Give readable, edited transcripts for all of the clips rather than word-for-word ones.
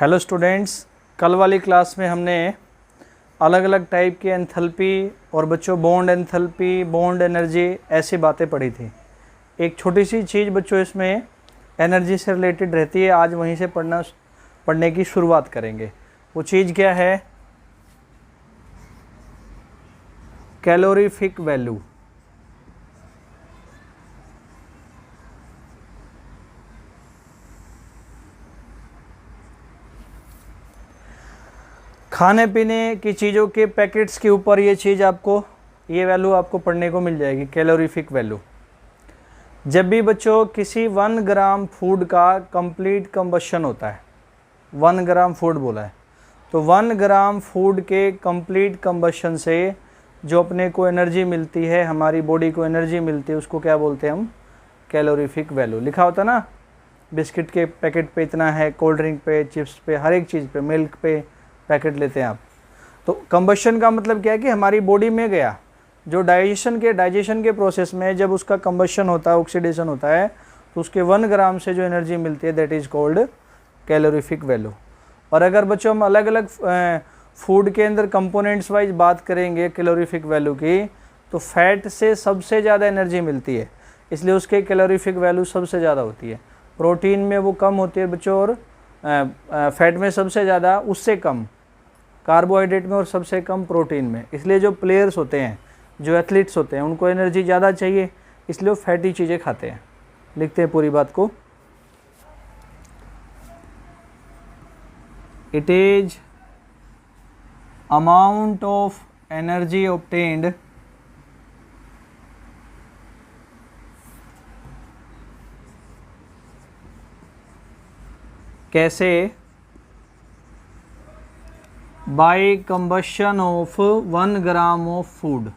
Hello students, कल वाली class में हमने अलग अलग टाइप की एंथैल्पी और बच्चों बॉन्ड एंथैल्पी, बॉन्ड एनर्जी ऐसी बातें पढ़ी थी। एक छोटी सी चीज़ बच्चों इसमें एनर्जी से रिलेटेड रहती है, आज वहीं से पढ़ने की शुरुआत करेंगे। वो चीज़ क्या है? Calorific value. खाने पीने की चीज़ों के पैकेट्स के ऊपर ये वैल्यू आपको पढ़ने को मिल जाएगी, कैलोरीफिक वैल्यू। जब भी बच्चों किसी 1 ग्राम फूड का कंप्लीट कंबशन होता है, 1 ग्राम फूड बोला है, तो 1 ग्राम फूड के कंप्लीट कंबशन से जो अपने को एनर्जी मिलती है, हमारी बॉडी को एनर्जी मिलती है, उसको क्या बोलते हैं हम? Calorific value. लिखा होता ना, बिस्किट के पैकेट पे इतना है, कोल्ड ड्रिंक पे, चिप्स पे, हर एक चीज़ पे, मिल्क पे पैकेट लेते हैं आप। तो कंबशन का मतलब क्या है कि हमारी बॉडी में गया, जो डाइजेशन के प्रोसेस में जब उसका कंबशन होता है, ऑक्सीडेशन होता है, तो उसके 1 ग्राम से जो एनर्जी मिलती है, that is called calorific value. और अगर बच्चों हम अलग अलग फूड के अंदर कंपोनेंट्स वाइज बात करेंगे कैलोरीफिक वैल्यू की, तो फैट से सबसे ज़्यादा एनर्जी मिलती है, इसलिए उसके कैलोरीफिक वैल्यू सबसे ज़्यादा होती है। प्रोटीन में वो कम होती है बच्चों, और फैट में सबसे ज़्यादा, उससे कम कार्बोहाइड्रेट में, और सबसे कम प्रोटीन में। इसलिए जो प्लेयर्स होते हैं, जो एथलीट्स होते हैं, उनको एनर्जी ज़्यादा चाहिए, इसलिए वो फैटी चीज़ें खाते हैं। लिखते हैं पूरी बात को। It is amount of energy obtained कैसे? By combustion of 1 gram of food,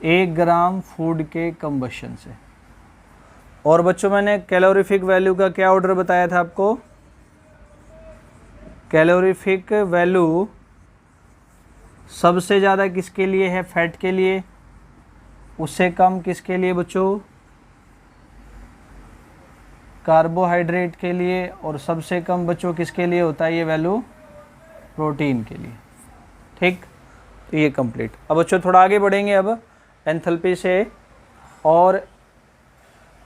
1 gram food के कंबशन से। और बच्चों मैंने कैलोरीफिक वैल्यू का क्या ऑर्डर बताया था आपको? कैलोरीफिक वैल्यू सबसे ज़्यादा किसके लिए है? फैट के लिए। उससे कम किसके लिए बच्चों? कार्बोहाइड्रेट के लिए। और सबसे कम बच्चों किसके लिए होता है ये वैल्यू? प्रोटीन के लिए। ठीक, तो ये कंप्लीट। अब बच्चों थोड़ा आगे बढ़ेंगे अब एंथैल्पी से, और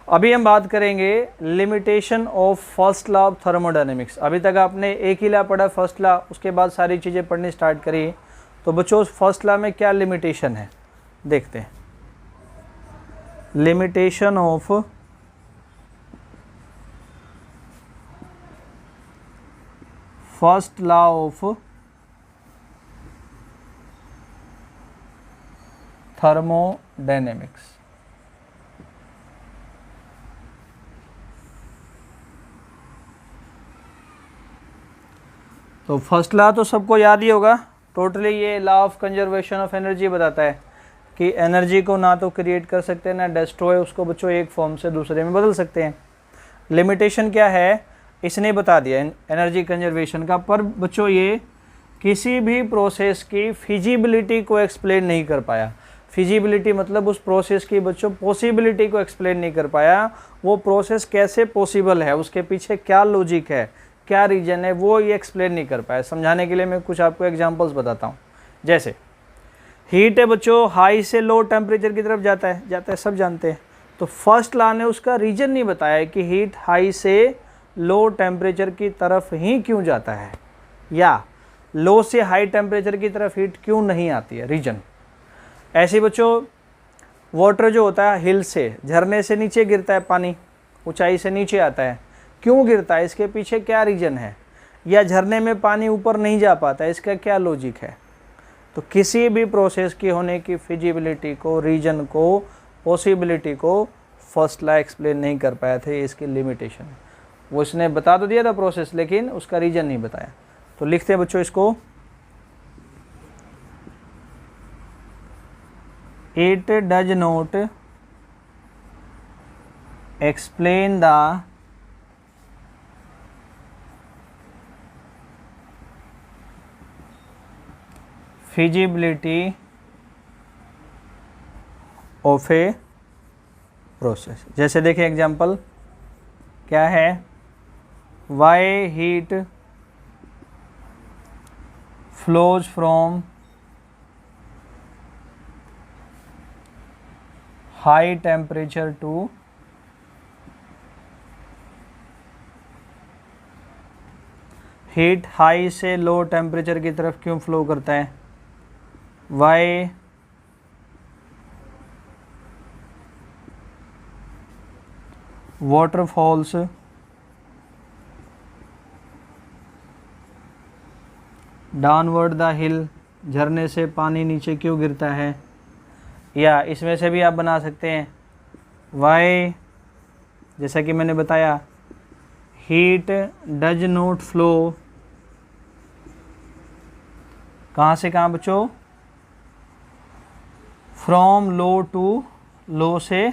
अभी हम बात करेंगे limitation of first law of thermodynamics. अभी तक आपने एक ही लॉ पढ़ा, फर्स्ट लॉ, उसके बाद सारी चीज़ें पढ़नी स्टार्ट करी। तो बच्चों फर्स्ट लॉ में क्या लिमिटेशन है देखते हैं। Limitation of first law of thermodynamics. तो फर्स्ट लॉ तो सबको याद ही होगा। टोटली ये law of conservation of energy बताता है कि एनर्जी को ना तो क्रिएट कर सकते हैं ना डिस्ट्रॉय, उसको बच्चों एक फॉर्म से दूसरे में बदल सकते हैं। लिमिटेशन क्या है इसने बता दिया एनर्जी कंजर्वेशन का, पर बच्चों ये किसी भी प्रोसेस की फिजिबिलिटी को एक्सप्लेन नहीं कर पाया। फिजिबिलिटी मतलब उस प्रोसेस की बच्चों पॉसिबिलिटी को एक्सप्लेन नहीं कर पाया। वो प्रोसेस कैसे पॉसिबल है, उसके पीछे क्या लॉजिक है, क्या रीजन है, वो ये एक्सप्लेन नहीं कर पाया। समझाने के लिए मैं कुछ आपको एग्जांपल्स बताता हूँ। जैसे हीट है बच्चों, हाई से लो टेम्परेचर की तरफ जाता है, सब जानते हैं। तो फर्स्ट लॉ ने उसका रीजन नहीं बताया कि हीट हाई से लो टेम्परेचर की तरफ ही क्यों जाता है, या लो से हाई टेम्परेचर की तरफ हीट क्यों नहीं आती है, रीजन। ऐसे बच्चों वाटर जो होता है हिल से, झरने से नीचे गिरता है पानी, ऊंचाई से नीचे आता है, क्यों गिरता है, इसके पीछे क्या रीजन है। या झरने में पानी ऊपर नहीं जा पाता, इसका क्या लॉजिक है। तो किसी भी प्रोसेस की होने की फिजिबिलिटी को, रीजन को, पॉसिबिलिटी को फर्स्ट लॉ एक्सप्लेन नहीं कर पाया थे, इसकी लिमिटेशन। वो इसने बता तो दिया था प्रोसेस, लेकिन उसका रीजन नहीं बताया। तो लिखते हैं बच्चों इसको, it does not explain the feasibility of a process. जैसे देखिए एग्जाम्पल क्या है, why heat flows from high temperature to heat high से लो टेम्परेचर की तरफ क्यों फ्लो करता है? Why waterfalls downward the hill, झरने से पानी नीचे क्यों गिरता है? या इसमें से भी आप बना सकते हैं वाई, जैसा कि मैंने बताया, हीट डज नॉट फ्लो कहाँ से कहाँ बच्चों? फ्रॉम लो टू, लो से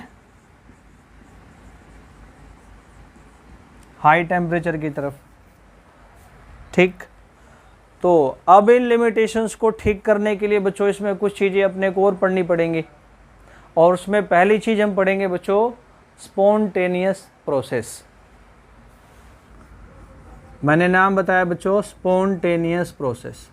हाई टेम्परेचर की तरफ। ठीक, तो अब इन लिमिटेशंस को ठीक करने के लिए बच्चों इसमें कुछ चीज़ें अपने को और पढ़नी पड़ेंगी, और उसमें पहली चीज़ हम पढ़ेंगे बच्चों स्पॉन्टेनियस प्रोसेस। मैंने नाम बताया बच्चों स्पॉन्टेनियस प्रोसेस।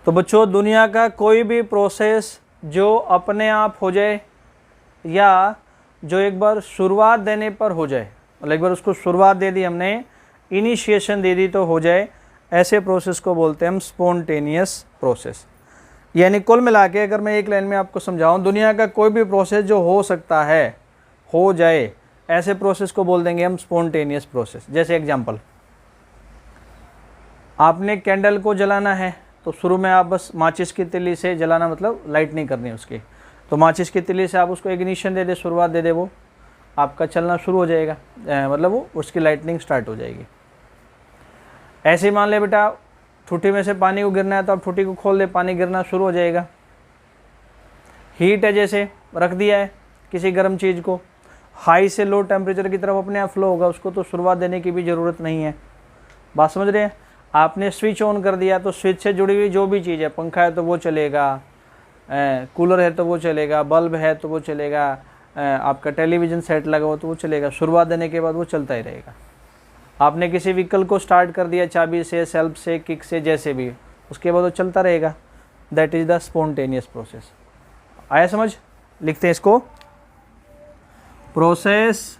तो बच्चों दुनिया का कोई भी प्रोसेस जो अपने आप हो जाए या जो एक बार शुरुआत देने पर हो जाए, मतलब एक बार उसको शुरुआत दे दी हमने, इनिशिएशन दे दी तो हो जाए, ऐसे प्रोसेस को बोलते हैं हम स्पॉन्टेनियस प्रोसेस। यानी कुल मिला के अगर मैं एक लाइन में आपको समझाऊं, दुनिया का कोई भी प्रोसेस जो हो सकता है, हो जाए, ऐसे प्रोसेस को बोल देंगे हम स्पॉन्टेनियस प्रोसेस। जैसे एग्जांपल, आपने कैंडल को जलाना है तो शुरू में आप बस माचिस की तिल्ली से जलाना, मतलब लाइट नहीं करनी उसकी, तो माचिस की तिल्ली से आप उसको इग्निशन दे दे, शुरुआत दे दे, वो आपका चलना शुरू हो जाएगा, मतलब वो उसकी लाइटनिंग स्टार्ट हो जाएगी। ऐसे ही मान ले बेटा ठुठी में से पानी को गिरना है तो आप ठुठी को खोल दे, पानी गिरना शुरू हो जाएगा। हीट है, जैसे रख दिया है किसी गर्म चीज़ को, हाई से लो टेम्परेचर की तरफ अपने आप फ्लो होगा, उसको तो शुरुआत देने की भी ज़रूरत नहीं है। बात समझ रहे हैं? आपने स्विच ऑन कर दिया तो स्विच से जुड़ी हुई जो भी चीज़ है, पंखा है तो वो चलेगा, कूलर है तो वो चलेगा, बल्ब है तो वो चलेगा, आपका टेलीविज़न सेट लगा हो तो वो चलेगा, शुरुआत देने के बाद वो चलता ही रहेगा। आपने किसी व्हीकल को स्टार्ट कर दिया चाबी से, सेल्फ से, किक से, जैसे भी, उसके बाद वो चलता रहेगा। That is the spontaneous process. आया समझ? लिखते हैं इसको, प्रोसेस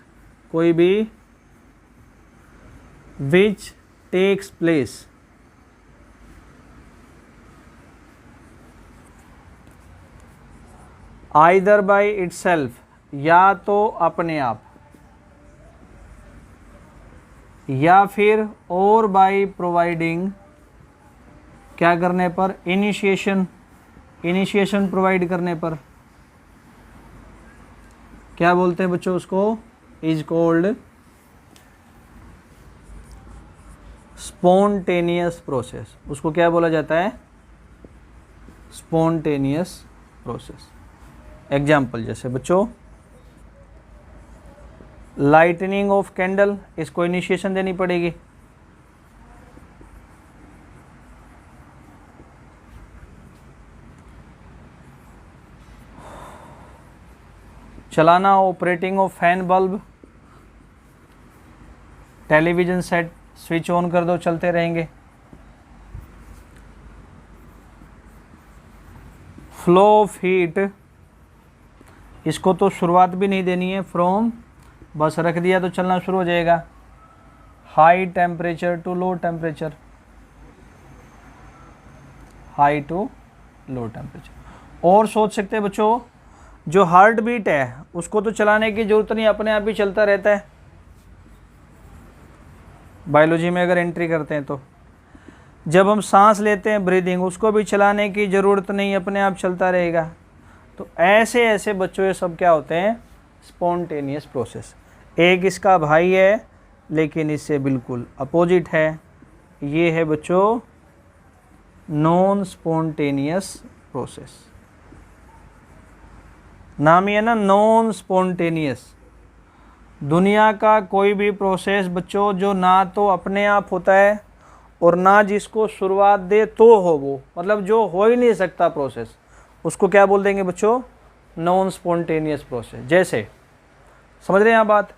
कोई भी which takes place either by itself, या तो अपने आप, या फिर और बाय प्रोवाइडिंग, क्या करने पर? इनिशिएशन, इनिशिएशन प्रोवाइड करने पर। क्या बोलते हैं बच्चों उसको? Is called spontaneous process. उसको क्या बोला जाता है? Spontaneous process. एग्जाम्पल जैसे बच्चों लाइटनिंग ऑफ कैंडल, इसको इनिशिएशन देनी पड़ेगी। चलाना, operating of fan bulb, television set switch on कर दो, चलते रहेंगे। फ्लो ऑफ हीट, इसको तो शुरुआत भी नहीं देनी है, फ्रॉम, बस रख दिया तो चलना शुरू हो जाएगा। High temperature to low temperature, high to low temperature. और सोच सकते हैं बच्चों, जो हार्ट बीट है उसको तो चलाने की जरूरत नहीं, अपने आप ही चलता रहता है। बायोलॉजी में अगर एंट्री करते हैं तो जब हम सांस लेते हैं, ब्रीदिंग, उसको भी चलाने की ज़रूरत नहीं, अपने आप चलता रहेगा। तो ऐसे ऐसे बच्चों ये सब क्या होते हैं? Spontaneous process. एक इसका भाई है लेकिन इससे बिल्कुल अपोजिट है, ये है बच्चों नॉन स्पॉन्टेनियस प्रोसेस। नाम ही है ना, नॉन स्पॉन्टेनियस। दुनिया का कोई भी प्रोसेस बच्चों जो ना तो अपने आप होता है और ना जिसको शुरुआत दे तो हो, वो मतलब जो हो ही नहीं सकता प्रोसेस, उसको क्या बोल देंगे बच्चों? Non spontaneous process. जैसे समझ रहे हैं आप बात?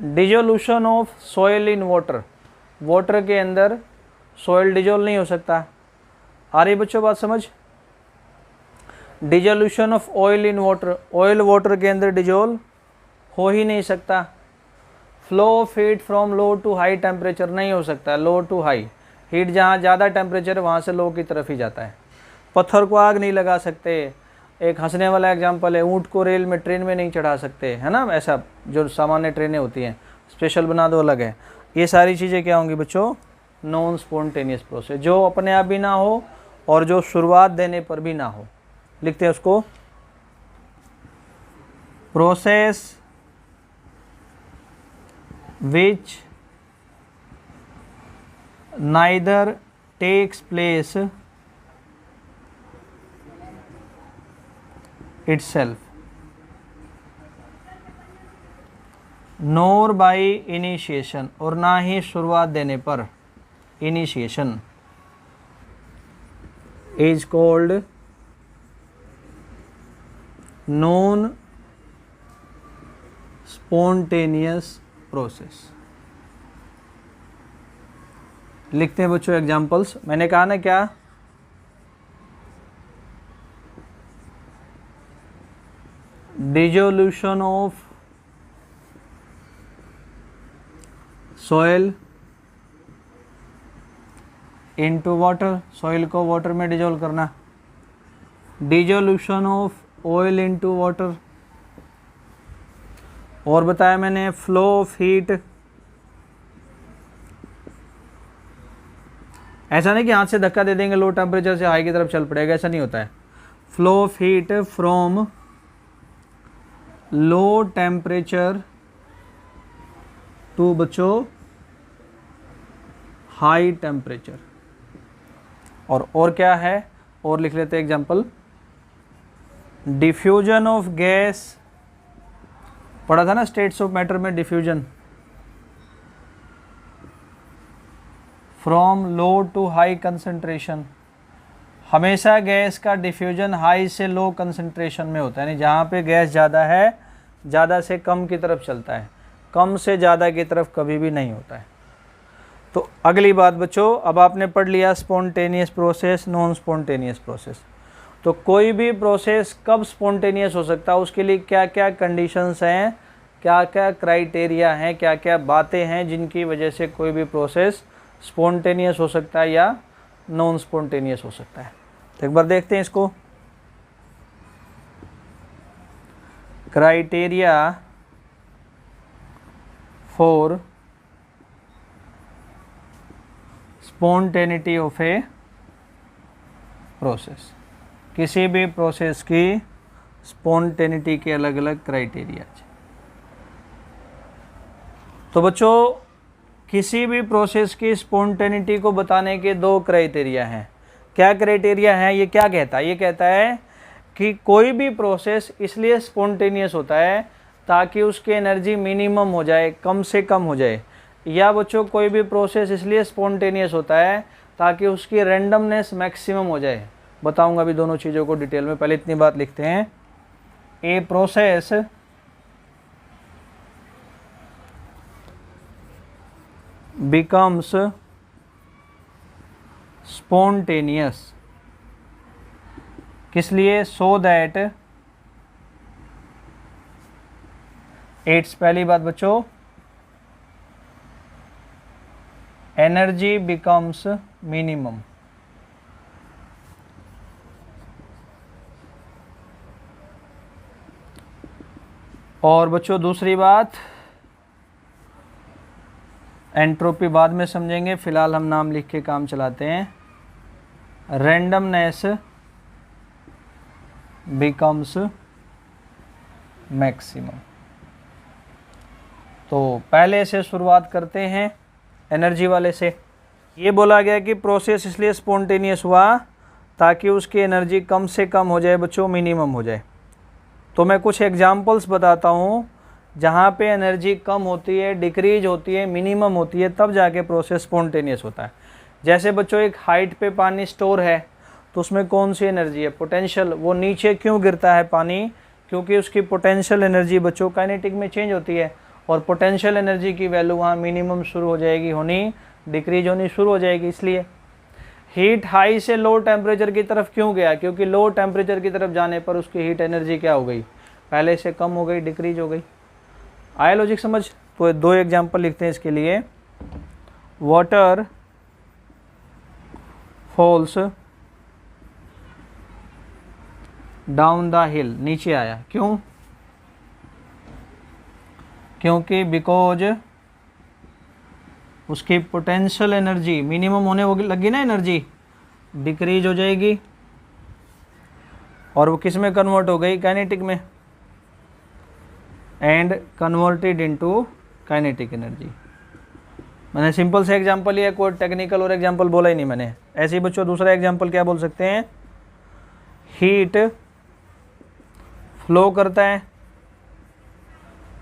Dissolution of soil in water, water के अंदर सॉइल डिजोल्व नहीं हो सकता। आ रही बच्चों बात समझ? Dissolution of oil in water, oil water के अंदर डिजोल्व हो ही नहीं सकता। Flow of heat from low to high temperature, नहीं हो सकता। लो टू हाई, हीट जहाँ ज़्यादा टेम्परेचर है वहाँ से लो की तरफ ही जाता है। पत्थर को आग नहीं लगा सकते। एक हंसने वाला एग्जांपल है, ऊँट को रेल में ट्रेन में नहीं चढ़ा सकते, है ना? ऐसा जो सामान्य ट्रेनें होती हैं, स्पेशल बना दो अलग है। ये सारी चीज़ें क्या होंगी बच्चों? नॉन स्पॉन्टेनियस प्रोसेस, जो अपने आप भी ना हो और जो शुरुआत देने पर भी ना हो। लिखते हैं उसको, process which neither takes place itself nor by initiation, और ना ही शुरुआत देने पर, initiation is called non spontaneous process. लिखते हैं बच्चों एग्जांपल्स। मैंने कहा ना क्या, dissolution of soil into water, soil को वाटर में डिजोल्व करना। Dissolution of oil into water, और बताया मैंने फ्लो ऑफ हीट। ऐसा नहीं कि हाथ से धक्का दे देंगे लो टेम्परेचर से हाई की तरफ चल पड़ेगा, ऐसा नहीं होता है। Flow of heat from low temperature to बच्चों हाई टेम्परेचर। और क्या है, और लिख लेते हैं एग्जांपल, डिफ्यूजन ऑफ गैस, पढ़ा था ना स्टेट्स ऑफ मैटर में, diffusion from low to high concentration. हमेशा गैस का डिफ्यूजन हाई से लो कंसंट्रेशन में होता है, यानी जहाँ पे गैस ज़्यादा है ज़्यादा से कम की तरफ चलता है, कम से ज़्यादा की तरफ कभी भी नहीं होता है। तो अगली बात बच्चों, अब आपने पढ़ लिया spontaneous process, non spontaneous process. तो कोई भी प्रोसेस कब स्पॉन्टेनियस हो सकता है, उसके लिए क्या क्या कंडीशंस हैं, क्या क्या क्राइटेरिया हैं, क्या क्या बातें हैं जिनकी वजह से कोई भी प्रोसेस स्पॉन्टेनियस हो सकता है या नॉन स्पॉन्टेनियस हो सकता है। तो एक बार देखते हैं इसको। Criteria for spontaneity of a process, किसी भी प्रोसेस की स्पॉन्टेनिटी के अलग अलग क्राइटेरिया। तो बच्चों किसी भी प्रोसेस की स्पॉन्टेनिटी को बताने के दो क्राइटेरिया हैं। क्या क्राइटेरिया है? ये क्या कहता है? ये कहता है कि कोई भी प्रोसेस इसलिए स्पॉन्टेनियस होता है ताकि उसकी एनर्जी मिनिमम हो जाए, कम से कम हो जाए। या बच्चों कोई भी प्रोसेस इसलिए स्पॉन्टेनियस होता है ताकि उसकी रैंडमनेस मैक्सिमम हो जाए। बताऊंगा अभी दोनों चीज़ों को डिटेल में, पहले इतनी बात लिखते हैं। ए प्रोसेस becomes spontaneous, किस लिए? so that its, पहली बात बच्चों, energy becomes minimum। और बच्चों दूसरी बात, एंट्रोपी बाद में समझेंगे, फिलहाल हम नाम लिख के काम चलाते हैं। Randomness becomes maximum. तो पहले से शुरुआत करते हैं एनर्जी वाले से। ये बोला गया कि प्रोसेस इसलिए स्पॉन्टेनियस हुआ ताकि उसकी एनर्जी कम से कम हो जाए बच्चों, मिनिमम हो जाए। तो मैं कुछ एग्जांपल्स बताता हूँ जहाँ पे एनर्जी कम होती है, डिक्रीज होती है, मिनिमम होती है, तब जाके प्रोसेस स्पॉन्टेनियस होता है। जैसे बच्चों एक हाइट पे पानी स्टोर है तो उसमें कौन सी एनर्जी है, पोटेंशियल। वो नीचे क्यों गिरता है पानी, क्योंकि उसकी पोटेंशियल एनर्जी बच्चों काइनेटिक में चेंज होती है, और पोटेंशियल एनर्जी की वैल्यू वहाँ मिनिमम शुरू हो जाएगी होनी, डिक्रीज होनी शुरू हो जाएगी। इसलिए हीट हाई से लो टेम्परेचर की तरफ क्यों गया, क्योंकि लो टेम्परेचर की तरफ जाने पर उसकी हीट एनर्जी क्या हो गई, पहले से कम हो गई, डिक्रीज हो गई। आया लॉजिक समझ। तो 2 एग्जांपल लिखते हैं इसके लिए। वाटर फॉल्स डाउन द हिल, नीचे आया, क्यों, क्योंकि बिकॉज उसकी पोटेंशियल एनर्जी मिनिमम होने लगी ना, एनर्जी डिक्रीज हो जाएगी, और वो किस में कन्वर्ट हो गई, काइनेटिक में, and converted into kinetic energy. मैंने सिंपल से एग्जांपल लिया, कोई टेक्निकल और एग्जांपल बोला ही नहीं मैंने। ऐसे ही बच्चों दूसरा एग्जांपल क्या बोल सकते हैं, हीट फ्लो करता है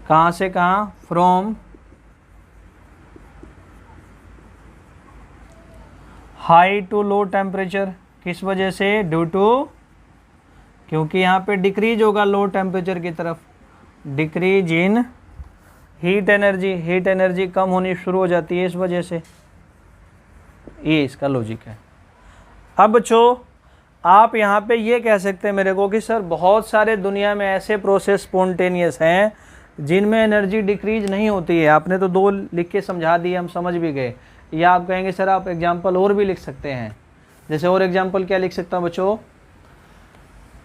कहाँ से कहाँ, from high to low temperature, किस वजह से, ड्यू टू, क्योंकि यहाँ पे डिक्रीज होगा लो टेम्परेचर की तरफ, decrease in heat energy, heat energy कम होनी शुरू हो जाती है इस वजह से। ये इसका लॉजिक है। अब बच्चों आप यहाँ पे ये कह सकते हैं मेरे को कि सर बहुत सारे दुनिया में ऐसे प्रोसेस स्पॉन्टेनियस हैं जिनमें एनर्जी डिक्रीज नहीं होती है। आपने तो 2 लिख के समझा दिए, हम समझ भी गए। या आप कहेंगे सर आप एग्जाम्पल और भी लिख सकते हैं। जैसे और एग्जाम्पल क्या लिख सकता हूँ बच्चों,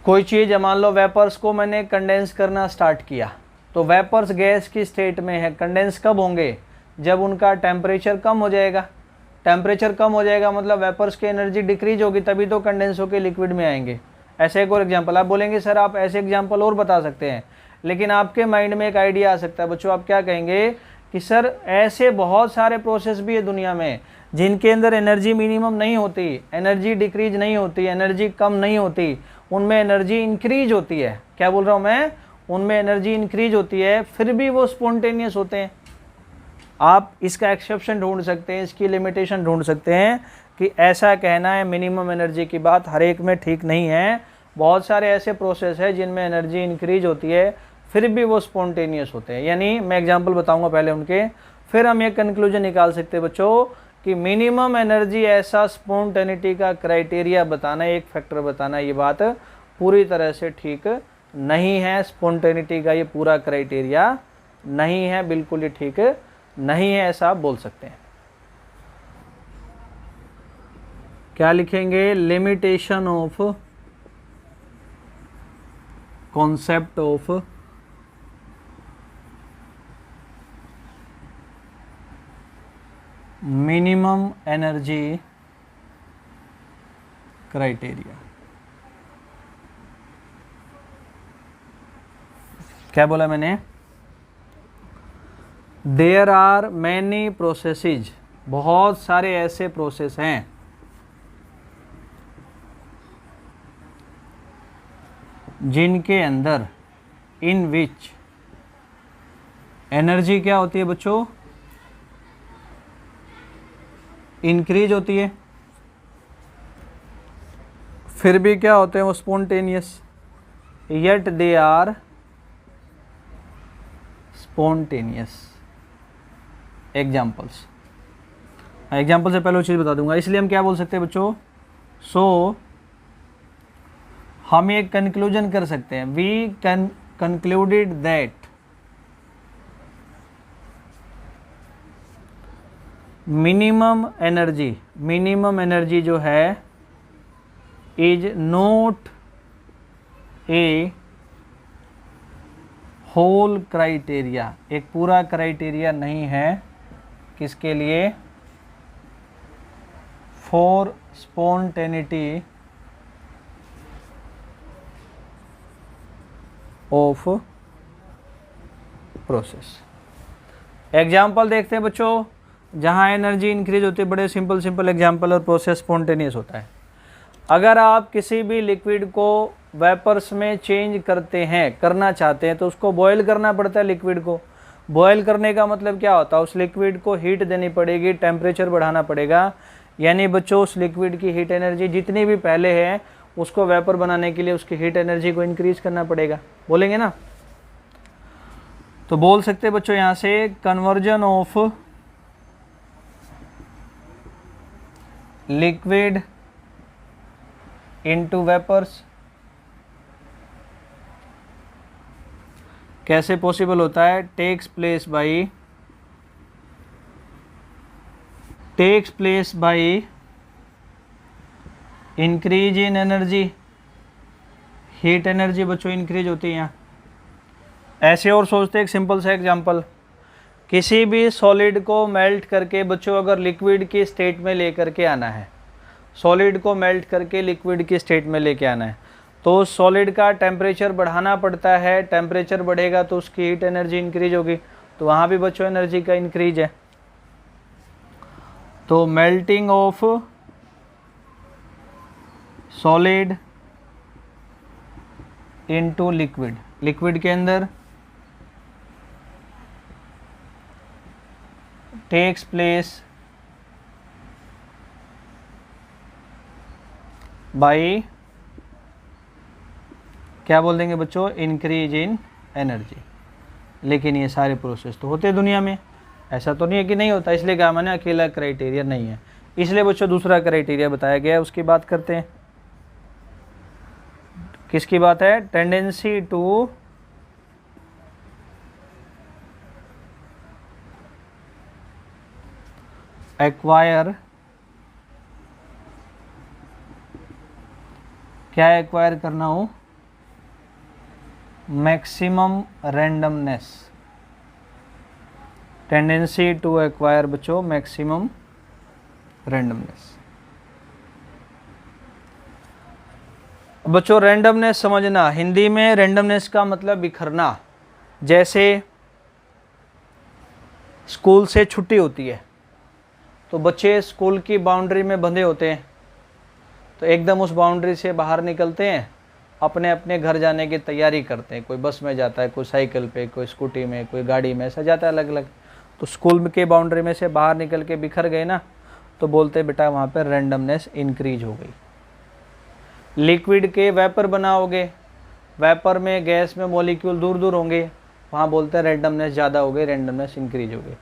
कोई चीज़, मान लो वेपर्स को मैंने कंडेंस करना स्टार्ट किया, तो वेपर्स गैस की स्टेट में है, कंडेंस कब होंगे, जब उनका टेम्परेचर कम हो जाएगा। टेम्परेचर कम हो जाएगा मतलब वेपर्स की एनर्जी डिक्रीज होगी, तभी तो कंडेंस होकर लिक्विड में आएंगे। ऐसे एक और एग्जांपल आप बोलेंगे सर आप ऐसे एग्जांपल और बता सकते हैं, लेकिन आपके माइंड में एक आइडिया आ सकता है बच्चों, आप क्या कहेंगे कि सर ऐसे बहुत सारे प्रोसेस भी है दुनिया में जिनके अंदर एनर्जी मिनिमम नहीं होती, एनर्जी डिक्रीज नहीं होती, एनर्जी कम नहीं होती, उनमें एनर्जी इंक्रीज होती है। क्या बोल रहा हूँ मैं, उनमें एनर्जी इंक्रीज होती है, फिर भी वो स्पॉन्टेनियस होते हैं। आप इसका एक्सेप्शन ढूंढ सकते हैं, इसकी लिमिटेशन ढूंढ सकते हैं कि ऐसा कहना है मिनिमम एनर्जी की बात हर एक में ठीक नहीं है। बहुत सारे ऐसे प्रोसेस है जिनमें एनर्जी इंक्रीज होती है, फिर भी वो स्पॉन्टेनियस होते हैं। यानी मैं एग्जांपल बताऊंगा पहले उनके, फिर हम ये कंक्लूजन निकाल सकते हैं बच्चों कि मिनिमम एनर्जी ऐसा स्पॉन्टेनिटी का क्राइटेरिया बताना, एक फैक्टर बताना, ये बात पूरी तरह से ठीक नहीं है। स्पॉन्टेनिटी का ये पूरा क्राइटेरिया नहीं है, बिल्कुल ही ठीक नहीं है, ऐसा आप बोल सकते हैं। क्या लिखेंगे, limitation of concept of minimum energy criteria. क्या बोला मैंने, देयर आर मैनी प्रोसेसेज, बहुत सारे ऐसे प्रोसेस हैं जिनके अंदर, इन विच एनर्जी क्या होती है बच्चों, इंक्रीज होती है, फिर भी क्या होते हैं वो spontaneous, yet they are spontaneous. Examples, example से पहले वो चीज़ बता दूंगा, इसलिए हम क्या बोल सकते हैं बच्चों, सो हम एक कंक्लूजन कर सकते हैं, we can concluded that minimum energy जो है is not a whole criteria, एक पूरा क्राइटेरिया नहीं है, किसके लिए, for spontaneity of process. Example देखते हैं बच्चों, जहाँ एनर्जी इंक्रीज होती है, बड़े सिंपल एग्जाम्पल, और प्रोसेस स्पॉन्टेनियस होता है। अगर आप किसी भी लिक्विड को वेपर्स में चेंज करते हैं, करना चाहते हैं, तो उसको बॉयल करना पड़ता है लिक्विड को। बॉयल करने का मतलब क्या होता है, उस लिक्विड को हीट देनी पड़ेगी, टेम्परेचर बढ़ाना पड़ेगा। यानी बच्चों उस लिक्विड की हीट एनर्जी जितनी भी पहले है उसको वेपर बनाने के लिए उसकी हीट एनर्जी को इंक्रीज करना पड़ेगा। बोलेंगे ना? तो बोल सकते हैं बच्चों यहाँ से conversion of liquid into vapours कैसे पॉसिबल होता है? Takes place by increase in energy. Heat energy बच्चों इंक्रीज होती है यहाँ। ऐसे और सोचते हैं, एक सिंपल सा एग्जांपल, किसी भी सॉलिड को मेल्ट करके बच्चों अगर लिक्विड की स्टेट में लेकर के आना है, सॉलिड को मेल्ट करके लिक्विड की स्टेट में लेके आना है, तो सॉलिड का टेम्परेचर बढ़ाना पड़ता है। टेम्परेचर बढ़ेगा तो उसकी हीट एनर्जी इंक्रीज होगी, तो वहाँ भी बच्चों एनर्जी का इंक्रीज है। तो melting of solid into liquid, liquid के अंदर टेक्स प्लेस बाई, क्या बोल देंगे बच्चों, इंक्रीज इन एनर्जी। लेकिन ये सारे प्रोसेस तो होते हैं दुनिया में, ऐसा तो नहीं है कि नहीं होता। इसलिए क्या मैंने अकेला क्राइटेरिया नहीं है, इसलिए बच्चों दूसरा क्राइटेरिया बताया गया है, उसकी बात करते हैं। किसकी बात है? टेंडेंसी टू एक्वायर, क्या एक्वायर करना हो? Maximum randomness. Tendency to acquire बच्चों मैक्सिमम रैंडमनेस। बच्चों रैंडमनेस समझना, हिंदी में रैंडमनेस का मतलब बिखरना। जैसे स्कूल से छुट्टी होती है तो बच्चे स्कूल की बाउंड्री में बंधे होते हैं, तो एकदम उस बाउंड्री से बाहर निकलते हैं, अपने अपने घर जाने की तैयारी करते हैं। कोई बस में जाता है, कोई साइकिल पे, कोई स्कूटी में, कोई गाड़ी में, ऐसा जाता है अलग अलग। तो स्कूल के बाउंड्री में से बाहर निकल के बिखर गए ना, तो बोलते बेटा वहाँ पर रैंडमनेस इंक्रीज हो गई। लिक्विड के वेपर बनाओगे, वेपर में गैस में मॉलिक्यूल दूर दूर होंगे, वहाँ बोलते हैं रैंडमनेस ज़्यादा हो गई, रैंडमनेस इंक्रीज हो गई।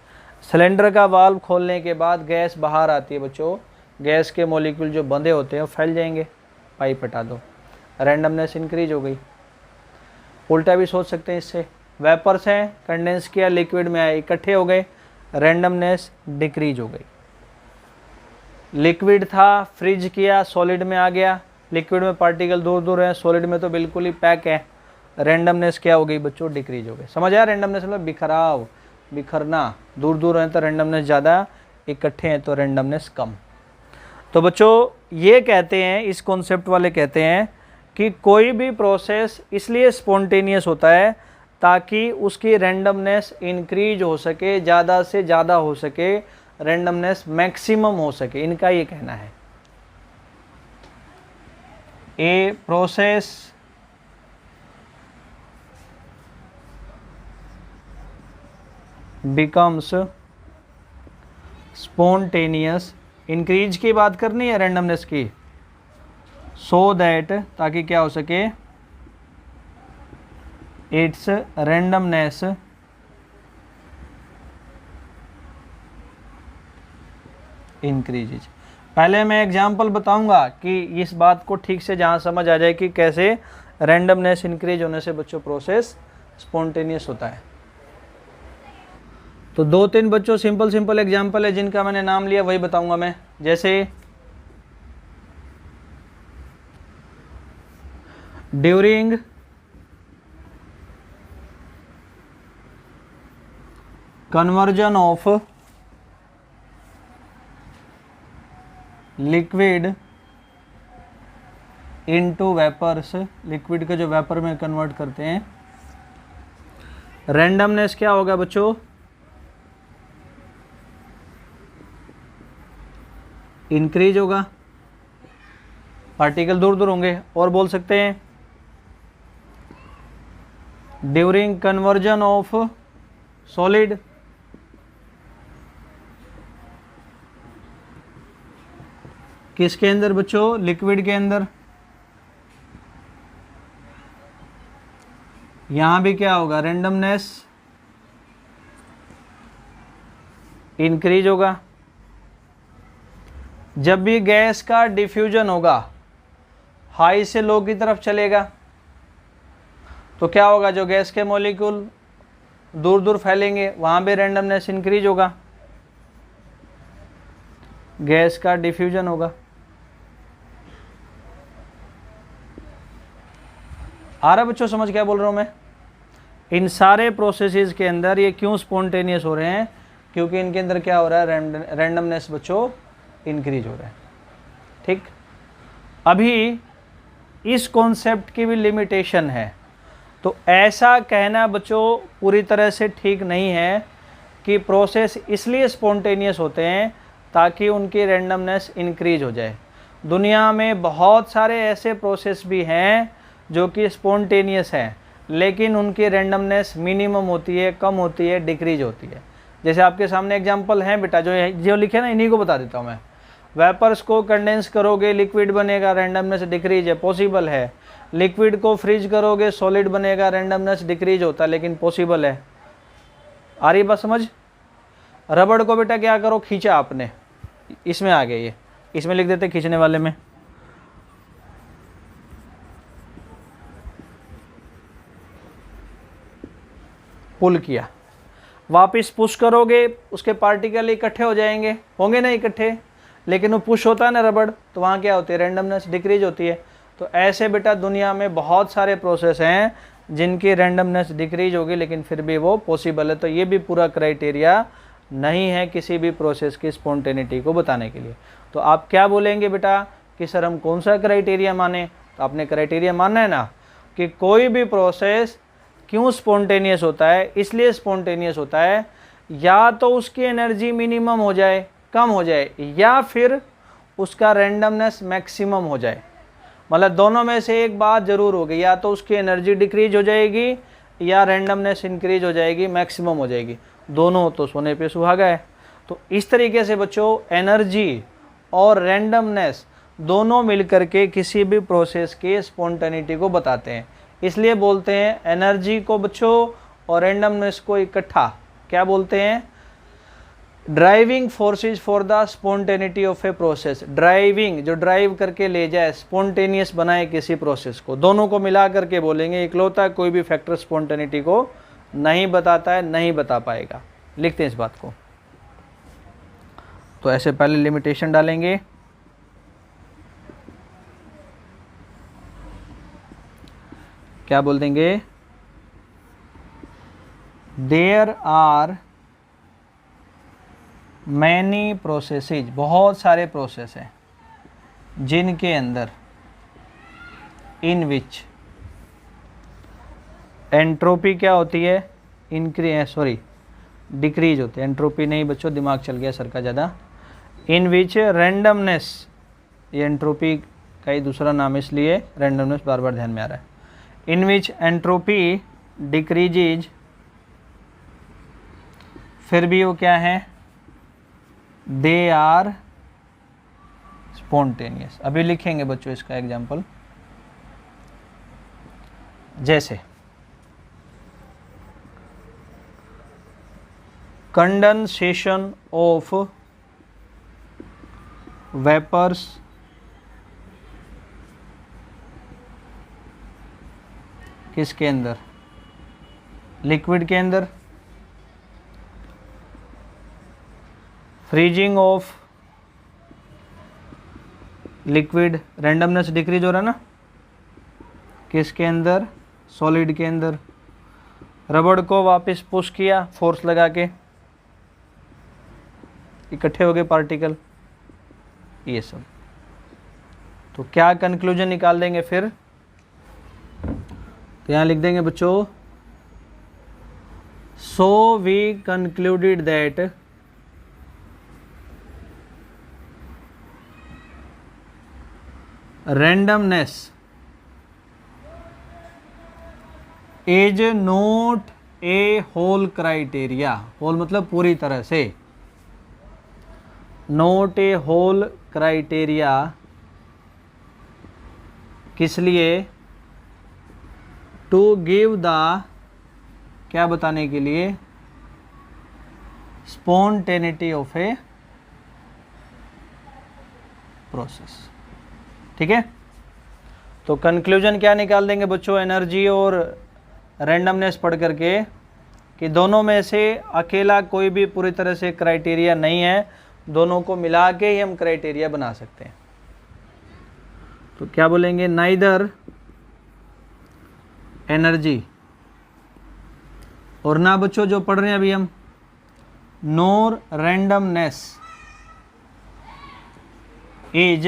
सिलेंडर का वाल्व खोलने के बाद गैस बाहर आती है बच्चों, गैस के मॉलिक्यूल जो बंधे होते हैं वो फैल जाएंगे, पाइप हटा दो, रैंडमनेस इंक्रीज हो गई। उल्टा भी सोच सकते हैं इससे, वेपर्स हैं, कंडेंस किया, लिक्विड में आए, इकट्ठे हो गए, रैंडमनेस डिक्रीज हो गई। लिक्विड था, फ्रिज किया, सॉलिड में आ गया, लिक्विड में पार्टिकल दूर दूर हैं, सॉलिड में तो बिल्कुल ही पैक है, रैंडमनेस क्या हो गई बच्चों? डिक्रीज हो गई। समझ आया? रैंडमनेस मतलब बिखराव, बिखरना, दूर दूर हैं तो रैंडमनेस ज़्यादा, इकट्ठे हैं तो रैंडमनेस कम। तो बच्चों ये कहते हैं, इस कॉन्सेप्ट वाले कहते हैं कि कोई भी प्रोसेस इसलिए स्पॉन्टेनियस होता है ताकि उसकी रैंडमनेस इंक्रीज हो सके, ज़्यादा से ज़्यादा हो सके, रैंडमनेस मैक्सिमम हो सके, इनका ये कहना है। A process becomes spontaneous, increase की बात करनी है रैंडमनेस की, सो दैट, ताकि क्या हो सके, इट्स रैंडमनेस इंक्रीजेज। पहले मैं एग्जाम्पल बताऊंगा कि इस बात को ठीक से जहां समझ आ जाए कि कैसे रैंडमनेस इंक्रीज होने से बच्चों प्रोसेस स्पॉन्टेनियस होता है। तो दो तीन बच्चों सिंपल एग्जाम्पल है जिनका मैंने नाम लिया, वही बताऊंगा मैं। जैसे during conversion of liquid into vapours, liquid के जो वेपर में कन्वर्ट करते हैं, रैंडमनेस क्या होगा बच्चों? इंक्रीज होगा, पार्टिकल दूर दूर होंगे। और बोल सकते हैं ड्यूरिंग कन्वर्जन ऑफ सॉलिड, किसके अंदर बच्चों? लिक्विड के अंदर। यहां भी क्या होगा? रेंडमनेस इंक्रीज होगा। जब भी गैस का डिफ्यूजन होगा, हाई से लो की तरफ चलेगा, तो क्या होगा? जो गैस के मॉलिक्यूल दूर दूर फैलेंगे, वहां भी रेंडमनेस इंक्रीज होगा, गैस का डिफ्यूजन होगा। आ रहा बच्चों समझ क्या बोल रहा हूं मैं? इन सारे प्रोसेसेस के अंदर ये क्यों स्पॉन्टेनियस हो रहे हैं? क्योंकि इनके अंदर क्या हो रहा है? रैंडमनेस बच्चों इंक्रीज हो रहा है। ठीक, अभी इस कॉन्सेप्ट की भी लिमिटेशन है, तो ऐसा कहना बच्चों पूरी तरह से ठीक नहीं है कि प्रोसेस इसलिए स्पॉन्टेनियस होते हैं ताकि उनकी रैंडमनेस इंक्रीज हो जाए। दुनिया में बहुत सारे ऐसे प्रोसेस भी हैं जो कि स्पॉन्टेनियस हैं, लेकिन उनकी रैंडमनेस मिनिमम होती है, कम होती है, डिक्रीज होती है। जैसे आपके सामने एग्जांपल हैं बेटा, जो लिखे ना, इन्हीं को बता देता हूँ मैं। वेपर्स को कंडेंस करोगे, लिक्विड बनेगा, रैंडमनेस डिक्रीज है, पॉसिबल है। लिक्विड को फ्रीज करोगे, सॉलिड बनेगा, रैंडमनेस डिक्रीज होता है, लेकिन पॉसिबल है। आ रही बात समझ? रबड़ को बेटा क्या करो? खींचा आपने, इसमें आ गया, ये इसमें लिख देते खींचने वाले में। पुल किया, वापिस पुश करोगे, उसके पार्टिकल इकट्ठे हो जाएंगे, होंगे ना इकट्ठे, लेकिन वो पुश होता है ना रबड़, तो वहाँ क्या होती है? रैंडमनेस डिक्रीज होती है। तो ऐसे बेटा दुनिया में बहुत सारे प्रोसेस हैं जिनकी रैंडमनेस डिक्रीज होगी, लेकिन फिर भी वो पॉसिबल है। तो ये भी पूरा क्राइटेरिया नहीं है किसी भी प्रोसेस की स्पॉन्टेनिटी को बताने के लिए। तो आप क्या बोलेंगे बेटा कि सर हम कौन सा क्राइटेरिया माने? तो आपने क्राइटेरिया मानना है ना कि कोई भी प्रोसेस क्यों स्पॉन्टेनियस होता है? इसलिए स्पॉन्टेनियस होता है या तो उसकी एनर्जी मिनिमम हो जाए, कम हो जाए, या फिर उसका रैंडमनेस मैक्सिमम हो जाए। मतलब दोनों में से एक बात जरूर होगी, या तो उसकी एनर्जी डिक्रीज हो जाएगी या रैंडमनेस इंक्रीज हो जाएगी, मैक्सिमम हो जाएगी। दोनों तो सोने पे सुहागा है। तो इस तरीके से बच्चों एनर्जी और रैंडमनेस दोनों मिलकर के किसी भी प्रोसेस की स्पॉन्टेनिटी को बताते हैं। इसलिए बोलते हैं एनर्जी को बच्चों और रैंडमनेस को इकट्ठा क्या बोलते हैं? Driving forces for the spontaneity of a process. Driving, जो ड्राइव करके ले जाए, स्पॉन्टेनियस बनाए किसी प्रोसेस को, दोनों को मिला करके बोलेंगे। इकलौता कोई भी फैक्टर स्पॉन्टेनिटी को नहीं बताता है, नहीं बता पाएगा। लिखते हैं इस बात को। तो ऐसे पहले लिमिटेशन डालेंगे। क्या बोल देंगे? देयर आर मैनी प्रोसेसेज, बहुत सारे प्रोसेस हैं जिनके अंदर इन विच एंट्रोपी क्या होती है? डिक्रीज होती है। एंट्रोपी नहीं बच्चों, दिमाग चल गया सर का ज़्यादा। इन विच रैंडमनेस, ये एंट्रोपी का ही दूसरा नाम, इसलिए रैंडमनेस बार बार ध्यान में आ रहा है। इन विच एंट्रोपी डिक्रीजेज, फिर भी वो क्या है? They are spontaneous. अभी लिखेंगे बच्चों इसका एग्जाम्पल। जैसे कंडेंसेशन ऑफ वेपर्स किसके अंदर? लिक्विड के अंदर। Freezing of liquid, randomness decrease हो रहा है ना, किसके अंदर? सॉलिड के अंदर। रबड़ को वापस पुश किया फोर्स लगा के, इकट्ठे हो गए पार्टिकल, ये सब। तो क्या कंक्लूजन निकाल देंगे फिर? तो यहाँ लिख देंगे बच्चों, so we concluded that randomness is not a whole criteria, whole मतलब पूरी तरह से, नॉट ए होल क्राइटेरिया, किस लिए, टू गिव द, क्या बताने के लिए, स्पॉन्टेनिटी ऑफ ए प्रोसेस। ठीक है, तो कंक्लूजन क्या निकाल देंगे बच्चों एनर्जी और रैंडमनेस पढ़ करके, कि दोनों में से अकेला कोई भी पूरी तरह से क्राइटेरिया नहीं है, दोनों को मिला के ही हम क्राइटेरिया बना सकते हैं। तो क्या बोलेंगे, नाइदर एनर्जी, और ना बच्चों जो पढ़ रहे हैं अभी हम, नोर रैंडमनेस इज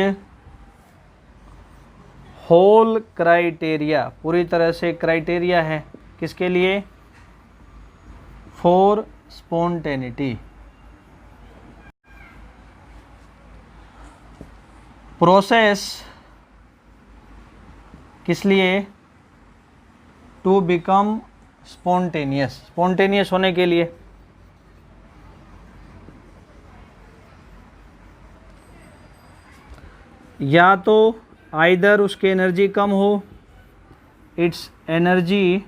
होल क्राइटेरिया, पूरी तरह से क्राइटेरिया है किसके लिए, फॉर स्पॉन्टेनिटी। प्रोसेस किस लिए, टू बिकम स्पॉन्टेनियस, स्पॉन्टेनियस होने के लिए। या तो आइदर उसकी एनर्जी कम हो, it's energy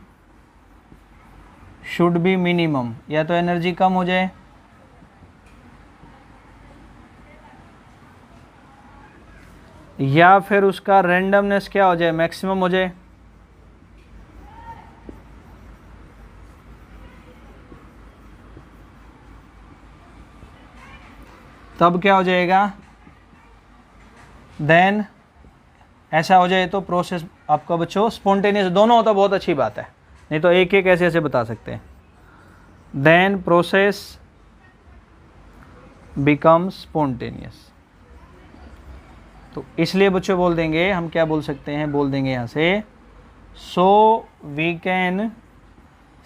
should be minimum, या तो एनर्जी कम हो जाए, या फिर उसका रैंडमनेस क्या हो जाए, मैक्सिमम हो जाए। तब क्या हो जाएगा, देन ऐसा हो जाए तो प्रोसेस आपका बच्चों स्पॉन्टेनियस दोनों होता बहुत अच्छी बात है, नहीं तो एक एक ऐसे ऐसे बता सकते हैं। देन प्रोसेस बिकम स्पॉन्टेनियस, तो इसलिए बच्चों बोल देंगे, हम क्या बोल सकते हैं, बोल देंगे यहाँ से, so we can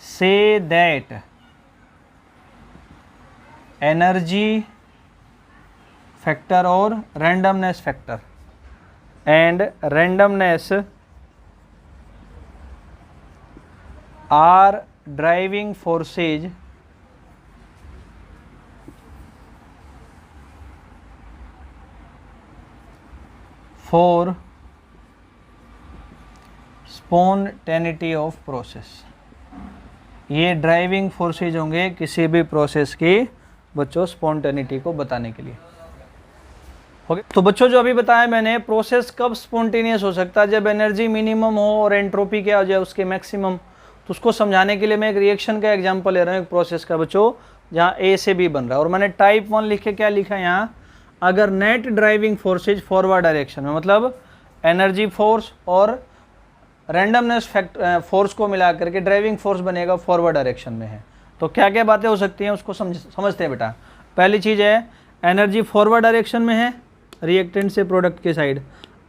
say that energy factor और randomness factor and randomness are driving forces for spontaneity of process. ये ड्राइविंग फोर्सेज होंगे किसी भी प्रोसेस की बच्चों स्पॉन्टेनिटी को बताने के लिए। ओके, तो बच्चों जो अभी बताया मैंने, प्रोसेस कब स्पॉन्टेनियस हो सकता है, जब एनर्जी मिनिमम हो और एंट्रोपी क्या हो जाए उसके मैक्सिमम। तो उसको समझाने के लिए मैं एक रिएक्शन का एग्जांपल ले रहा हूँ, एक प्रोसेस का बच्चों, जहाँ ए से बी बन रहा है, और मैंने टाइप 1 लिख के क्या लिखा है यहाँ, अगर net driving forces forward direction में, मतलब एनर्जी फोर्स और रैंडमनेस फोर्स को मिला करके ड्राइविंग फोर्स बनेगा फॉरवर्ड डायरेक्शन में है, तो क्या क्या बातें हो सकती हैं उसको समझते हैं बेटा। पहली चीज़ है, एनर्जी फॉरवर्ड डायरेक्शन में है रिएक्टेंट से प्रोडक्ट के साइड,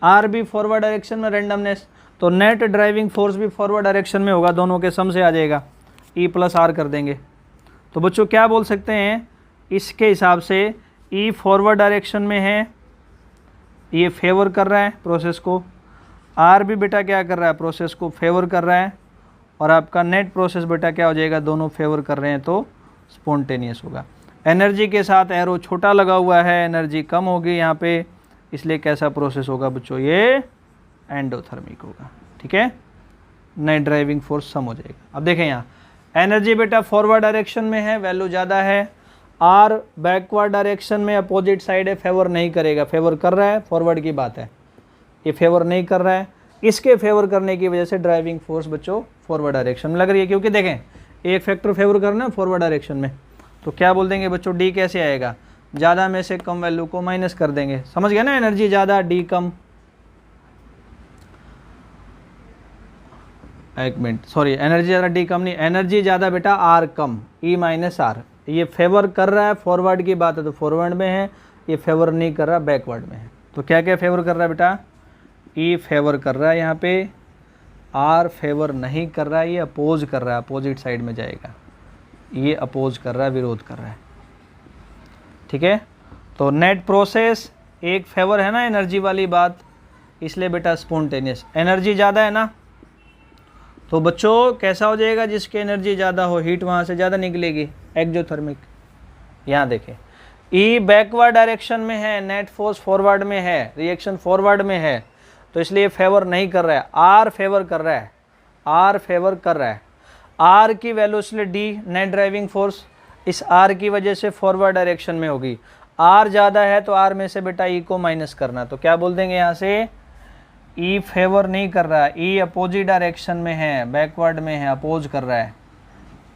आर भी फॉरवर्ड डायरेक्शन में रैंडमनेस, तो नेट ड्राइविंग फोर्स भी फॉरवर्ड डायरेक्शन में होगा, दोनों के सम से आ जाएगा, ई प्लस आर कर देंगे। तो बच्चों क्या बोल सकते हैं, इसके हिसाब से ई फॉरवर्ड डायरेक्शन में है, ये फेवर कर रहा है प्रोसेस को, आर भी बेटा क्या कर रहा है, प्रोसेस को फेवर कर रहा है, और आपका नेट प्रोसेस बेटा क्या हो जाएगा, दोनों फेवर कर रहे हैं तो स्पॉन्टेनियस होगा। एनर्जी के साथ एरो छोटा लगा हुआ है, एनर्जी कम होगी यहाँ पे, इसलिए कैसा प्रोसेस होगा बच्चों, ये एंडोथर्मिक होगा। ठीक है, नेट ड्राइविंग फोर्स सम हो जाएगा। अब देखें यहाँ एनर्जी बेटा फॉरवर्ड डायरेक्शन में है, वैल्यू ज़्यादा है, आर बैकवर्ड डायरेक्शन में अपोजिट साइड है, फेवर नहीं करेगा, फेवर कर रहा है, फॉरवर्ड की बात है, ये फेवर नहीं कर रहा है, इसके फेवर करने की वजह से ड्राइविंग फोर्स बच्चों फॉरवर्ड डायरेक्शन में लग रही है, क्योंकि देखें एक फैक्टर फेवर करना है फॉरवर्ड डायरेक्शन में, तो क्या बोल देंगे बच्चों, डी कैसे आएगा, ज़्यादा में से कम वैल्यू को माइनस कर देंगे, समझ गया ना, एनर्जी ज़्यादा डी कम, एक मिनट सॉरी, एनर्जी ज़्यादा डी कम नहीं, एनर्जी ज़्यादा बेटा आर कम, ई माइनस आर, ये फेवर कर रहा है फॉरवर्ड की बात है तो फॉरवर्ड में है, ये फेवर नहीं कर रहा बैकवर्ड में है, तो क्या क्या फेवर कर रहा है बेटा, ई फेवर कर रहा है यहाँ पे, आर फेवर नहीं कर रहा है, ये अपोज कर रहा है, अपोजिट साइड में जाएगा, ये अपोज कर रहा है, विरोध कर रहा है। ठीक है, तो नेट प्रोसेस एक फेवर है ना एनर्जी वाली बात, इसलिए बेटा स्पॉन्टेनियस, एनर्जी ज़्यादा है ना, तो बच्चों कैसा हो जाएगा, जिसकी एनर्जी ज़्यादा हो हीट वहाँ से ज़्यादा निकलेगी, एक्जोथर्मिक। यहाँ देखें ई बैकवर्ड डायरेक्शन में है, नेट फोर्स फॉरवर्ड में है, रिएक्शन फॉरवर्ड में है, तो इसलिए फेवर नहीं कर रहा है, आर फेवर कर रहा है, आर फेवर कर रहा है। आर की वैल्यू इसलिए डी नेट ड्राइविंग फोर्स इस आर की वजह से फॉरवर्ड डायरेक्शन में होगी। आर ज़्यादा है तो आर में से बेटा ई को माइनस करना, तो क्या बोल देंगे यहाँ से, ई फेवर नहीं कर रहा है, ई अपोजिट डायरेक्शन में है, बैकवर्ड में है, अपोज कर रहा है।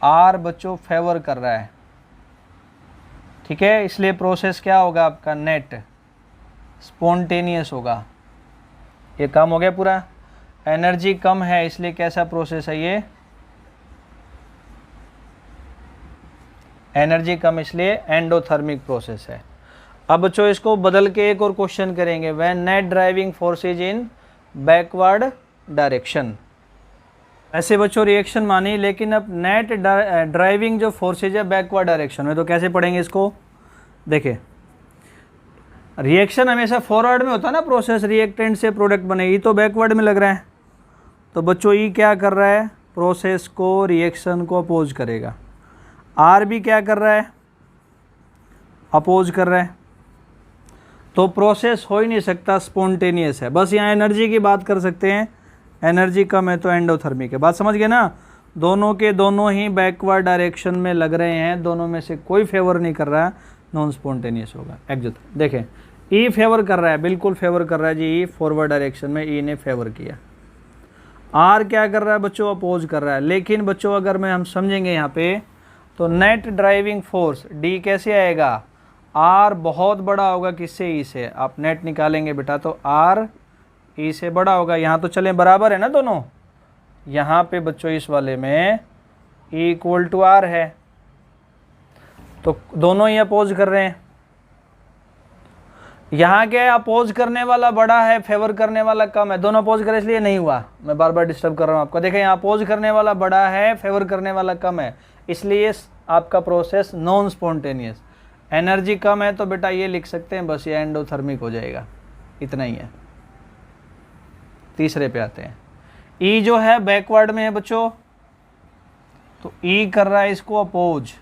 आर बच्चों फेवर कर रहा है, ठीक है। इसलिए प्रोसेस क्या होगा आपका, नेट स्पॉन्टेनियस होगा। ये काम हो गया पूरा। एनर्जी कम है इसलिए कैसा प्रोसेस है ये, एनर्जी कम इसलिए एंडोथर्मिक प्रोसेस है। अब बच्चों इसको बदल के एक और क्वेश्चन करेंगे, when net driving force is in backward direction. ऐसे बच्चों रिएक्शन मानी, लेकिन अब नेट ड्राइविंग जो फोर्सेज है बैकवर्ड डायरेक्शन में, तो कैसे पढ़ेंगे इसको। देखिए रिएक्शन हमेशा फॉरवर्ड में होता है ना, प्रोसेस रिएक्टेंट से प्रोडक्ट बनेगी, तो बैकवर्ड में लग रहा है। तो बच्चों ई क्या कर रहा है, प्रोसेस को रिएक्शन को अपोज करेगा। आर भी क्या कर रहा है, अपोज कर रहा है। तो प्रोसेस हो ही नहीं सकता, स्पॉन्टेनियस है। बस यहाँ एनर्जी की बात कर सकते हैं, एनर्जी कम है तो एंडोथर्मिक है। बात समझ गए ना, दोनों के दोनों ही बैकवर्ड डायरेक्शन में लग रहे हैं, दोनों में से कोई फेवर नहीं कर रहा है, नॉन स्पॉन्टेनियस होगा एक्जोथर्मिक। देखें ई फेवर कर रहा है, बिल्कुल फेवर कर रहा है जी, ई फॉरवर्ड डायरेक्शन में ई ने फेवर किया। आर क्या कर रहा है बच्चों, अपोज कर रहा है। लेकिन बच्चों अगर मैं हम समझेंगे यहाँ पे, तो नेट ड्राइविंग फोर्स डी कैसे आएगा, आर बहुत बड़ा होगा किससे, ई से। आप नेट निकालेंगे बेटा तो आर ई से बड़ा होगा। यहाँ तो चलें बराबर है ना दोनों, यहाँ पे बच्चों इस वाले में ई इक्वल टू आर है, तो दोनों ही अपोज कर रहे हैं। यहाँ क्या है, अपोज करने वाला बड़ा है, फेवर करने वाला कम है, दोनों अपोज करे इसलिए नहीं हुआ। मैं बार बार डिस्टर्ब कर रहा हूँ आपको। देखें यहाँ अपोज करने वाला बड़ा है, फेवर करने वाला कम है, इसलिए आपका प्रोसेस नॉन स्पॉन्टेनियस। एनर्जी कम है तो बेटा ये लिख सकते हैं, बस ये एंडोथर्मिक हो जाएगा, इतना ही है। तीसरे पे आते हैं, ई जो है बैकवर्ड में है बच्चों, तो ई कर रहा है इसको अपोज।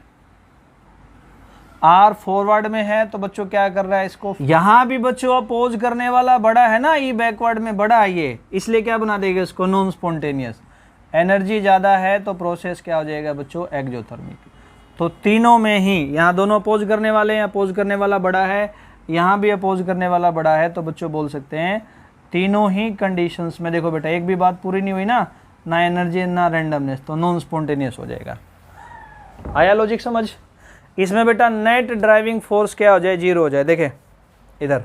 आर फॉरवर्ड में है तो बच्चों क्या कर रहा है इसको, यहां भी बच्चों अपोज करने वाला बड़ा है ना, ई बैकवर्ड में बड़ा है ये, इसलिए क्या बना देगा इसको, नॉन स्पॉन्टेनियस। एनर्जी ज़्यादा है तो प्रोसेस क्या हो जाएगा बच्चों, एक्जोथर्मिक। तो तीनों में ही, यहाँ दोनों अपोज करने वाले हैं, अपोज करने वाला बड़ा है, यहाँ भी अपोज करने वाला बड़ा है, तो बच्चों बोल सकते हैं तीनों ही कंडीशंस में। देखो बेटा एक भी बात पूरी नहीं हुई ना एनर्जी ना रैंडमनेस, तो नॉन स्पॉन्टेनियस हो जाएगा। आया लॉजिक समझ। इसमें बेटा नेट ड्राइविंग फोर्स क्या हो जाए, जीरो हो जाए। देखे इधर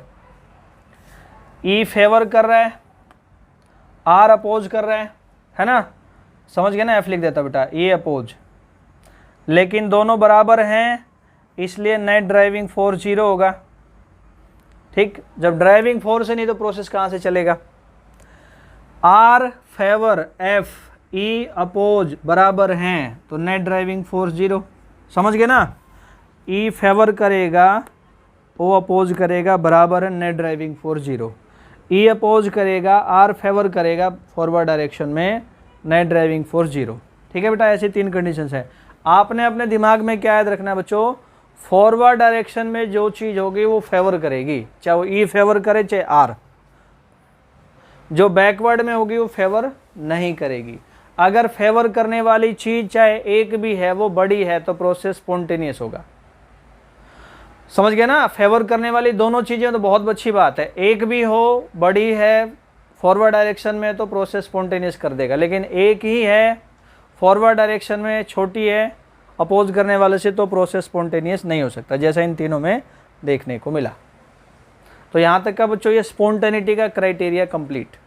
ई फेवर कर रहा है, आर अपोज कर रहा है ना, समझ गए ना, एफ लिख देता बेटा, ई अपोज। लेकिन दोनों बराबर हैं इसलिए नेट ड्राइविंग फोर्स जीरो होगा। ठीक, जब ड्राइविंग फोर्स है नहीं तो प्रोसेस कहाँ से चलेगा। R favour F E oppose बराबर हैं तो नेट ड्राइविंग फोर्स जीरो, समझ गए ना। ई फेवर करेगा, ओ अपोज करेगा, बराबर है नेट ड्राइविंग फोर्स जीरो। ई अपोज करेगा, आर फेवर करेगा फॉरवर्ड डायरेक्शन में, नेट ड्राइविंग फोर्स जीरो। ठीक है बेटा, ऐसी तीन कंडीशंस है। आपने अपने दिमाग में क्या याद रखना है बच्चों, फॉरवर्ड डायरेक्शन में जो चीज़ होगी वो फेवर करेगी, चाहे वो ई फेवर करे चाहे आर। जो बैकवर्ड में होगी वो फेवर नहीं करेगी। अगर फेवर करने वाली चीज़ चाहे एक भी है, वो बड़ी है, तो प्रोसेस स्पॉन्टेनियस होगा। समझ गए ना, फेवर करने वाली दोनों चीज़ें तो बहुत अच्छी बात है, एक भी हो, बड़ी है, फॉरवर्ड डायरेक्शन में, तो प्रोसेस स्पॉन्टेनियस कर देगा। लेकिन एक ही है, फॉरवर्ड डायरेक्शन में, छोटी है, अपोज करने वाले से, तो प्रोसेस स्पॉन्टेनियस नहीं हो सकता, जैसा इन तीनों में देखने को मिला। तो यहाँ तक का बच्चों ये स्पॉन्टेनिटी का क्राइटेरिया कंप्लीट।